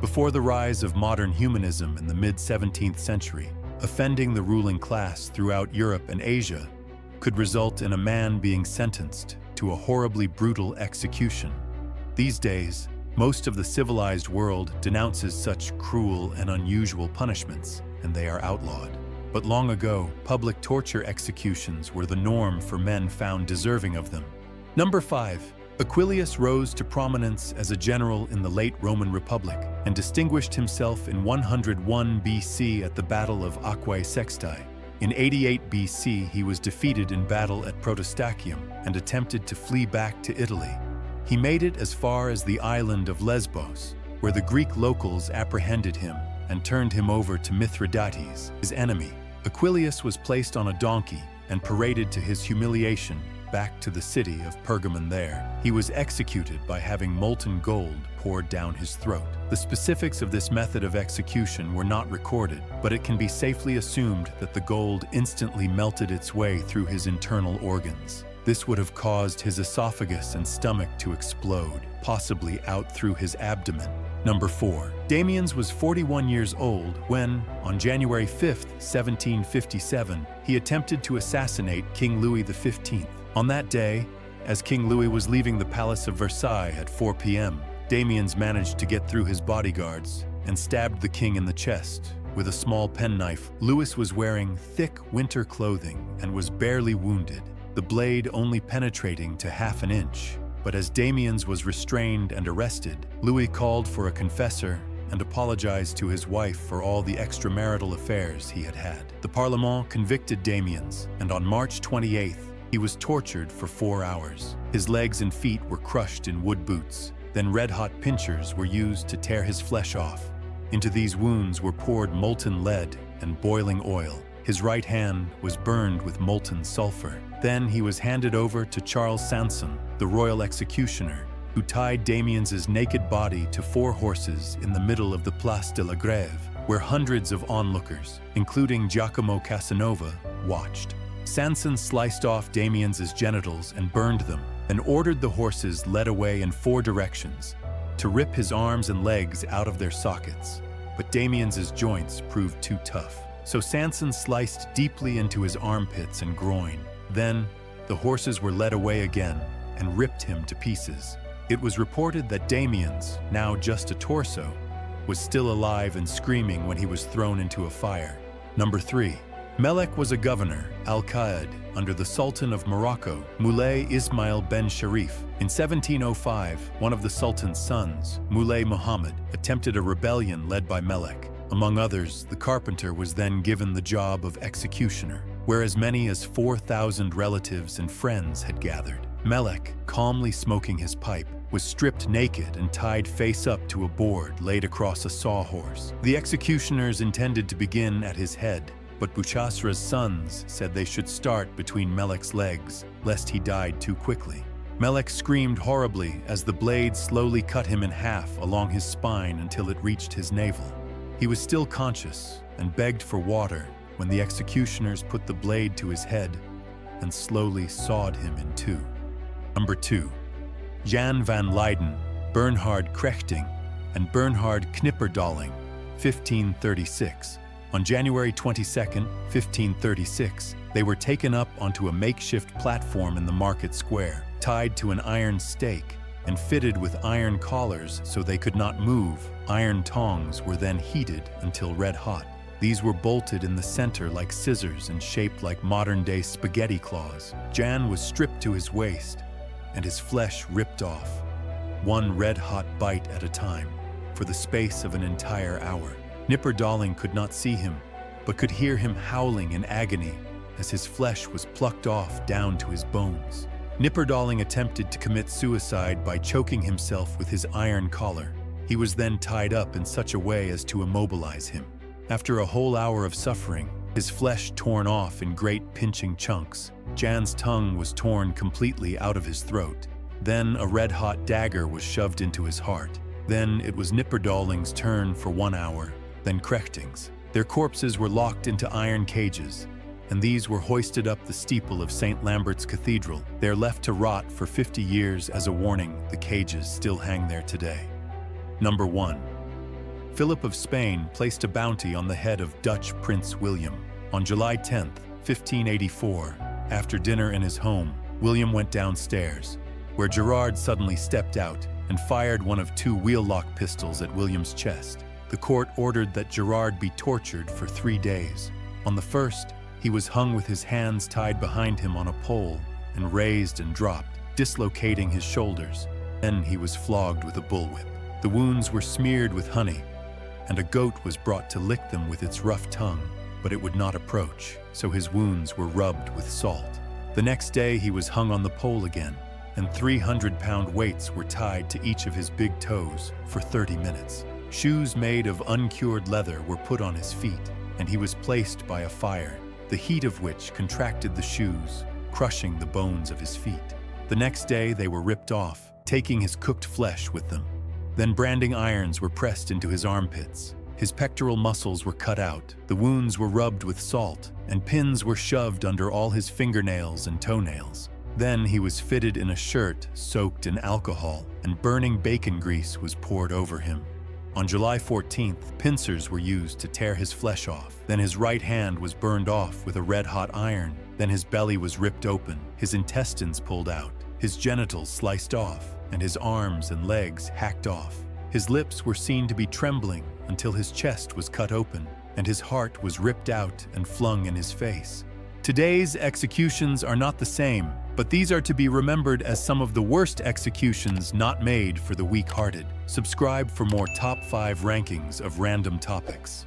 Before the rise of modern humanism in the mid-17th century, offending the ruling class throughout Europe and Asia could result in a man being sentenced to a horribly brutal execution. These days, most of the civilized world denounces such cruel and unusual punishments, and they are outlawed. But long ago, public torture executions were the norm for men found deserving of them. Number 5. Aquilius rose to prominence as a general in the late Roman Republic and distinguished himself in 101 BC at the Battle of Aquae Sextae. In 88 BC, he was defeated in battle at Protostachium and attempted to flee back to Italy. He made it as far as the island of Lesbos, where the Greek locals apprehended him and turned him over to Mithridates, his enemy. Aquilius was placed on a donkey and paraded to his humiliation back to the city of Pergamon. There, he was executed by having molten gold poured down his throat. The specifics of this method of execution were not recorded, but it can be safely assumed that the gold instantly melted its way through his internal organs. This would have caused his esophagus and stomach to explode, possibly out through his abdomen. Number 4. Damiens was 41 years old when, on January 5, 1757, he attempted to assassinate King Louis XV. On that day, as King Louis was leaving the Palace of Versailles at 4 p.m., Damiens managed to get through his bodyguards and stabbed the king in the chest with a small penknife. Louis was wearing thick winter clothing and was barely wounded, the blade only penetrating to half an inch. But as Damiens was restrained and arrested, Louis called for a confessor and apologized to his wife for all the extramarital affairs he had had. The Parlement convicted Damiens, and on March 28th, he was tortured for 4 hours. His legs and feet were crushed in wood boots. Then red-hot pincers were used to tear his flesh off. Into these wounds were poured molten lead and boiling oil. His right hand was burned with molten sulfur. Then he was handed over to Charles Sanson, the royal executioner, who tied Damiens' naked body to 4 horses in the middle of the Place de la Grève, where hundreds of onlookers, including Giacomo Casanova, watched. Sanson sliced off Damiens' genitals and burned them, then ordered the horses led away in 4 directions to rip his arms and legs out of their sockets. But Damiens' joints proved too tough, so Sanson sliced deeply into his armpits and groin. Then, the horses were led away again and ripped him to pieces. It was reported that Damiens, now just a torso, was still alive and screaming when he was thrown into a fire. Number 3. Melek was a governor, al-Qaid, under the Sultan of Morocco, Moulay Ismail ben Sharif. In 1705, one of the Sultan's sons, Moulay Muhammad, attempted a rebellion led by Melek. Among others, the carpenter was then given the job of executioner, where as many as 4,000 relatives and friends had gathered. Melek, calmly smoking his pipe, was stripped naked and tied face up to a board laid across a sawhorse. The executioners intended to begin at his head, but Bouchasra's sons said they should start between Melek's legs, lest he died too quickly. Melek screamed horribly as the blade slowly cut him in half along his spine until it reached his navel. He was still conscious and begged for water when the executioners put the blade to his head and slowly sawed him in 2. Number 2. Jan van Leyden, Bernhard Krechting, and Bernhard Knipperdolling, 1536. On January 22, 1536, they were taken up onto a makeshift platform in the market square, tied to an iron stake, and fitted with iron collars so they could not move. Iron tongs were then heated until red hot. These were bolted in the center like scissors and shaped like modern-day spaghetti claws. Jan was stripped to his waist, and his flesh ripped off, one red-hot bite at a time, for the space of an entire hour. Knipperdolling could not see him, but could hear him howling in agony as his flesh was plucked off down to his bones. Knipperdolling attempted to commit suicide by choking himself with his iron collar. He was then tied up in such a way as to immobilize him. After a whole hour of suffering, his flesh torn off in great pinching chunks, Jan's tongue was torn completely out of his throat. Then a red-hot dagger was shoved into his heart. Then it was Knipperdolling's turn for 1 hour, then Krechting's. Their corpses were locked into iron cages, and these were hoisted up the steeple of St. Lambert's Cathedral. They are left to rot for 50 years as a warning. The cages still hang there today. Number 1. Philip of Spain placed a bounty on the head of Dutch Prince William. On July 10, 1584, after dinner in his home, William went downstairs, where Gerard suddenly stepped out and fired one of 2 wheel-lock pistols at William's chest. The court ordered that Gerard be tortured for 3 days. On the first, he was hung with his hands tied behind him on a pole and raised and dropped, dislocating his shoulders. Then he was flogged with a bullwhip. The wounds were smeared with honey, and a goat was brought to lick them with its rough tongue, but it would not approach, so his wounds were rubbed with salt. The next day he was hung on the pole again, and 300-pound weights were tied to each of his big toes for 30 minutes. Shoes made of uncured leather were put on his feet, and he was placed by a fire, the heat of which contracted the shoes, crushing the bones of his feet. The next day they were ripped off, taking his cooked flesh with them. Then branding irons were pressed into his armpits. His pectoral muscles were cut out, the wounds were rubbed with salt, and pins were shoved under all his fingernails and toenails. Then he was fitted in a shirt soaked in alcohol, and burning bacon grease was poured over him. On July 14th, pincers were used to tear his flesh off. Then his right hand was burned off with a red-hot iron. Then his belly was ripped open, his intestines pulled out, his genitals sliced off, and his arms and legs hacked off. His lips were seen to be trembling until his chest was cut open, and his heart was ripped out and flung in his face. Today's executions are not the same, but these are to be remembered as some of the worst executions not made for the weak-hearted. Subscribe for more top 5 rankings of random topics.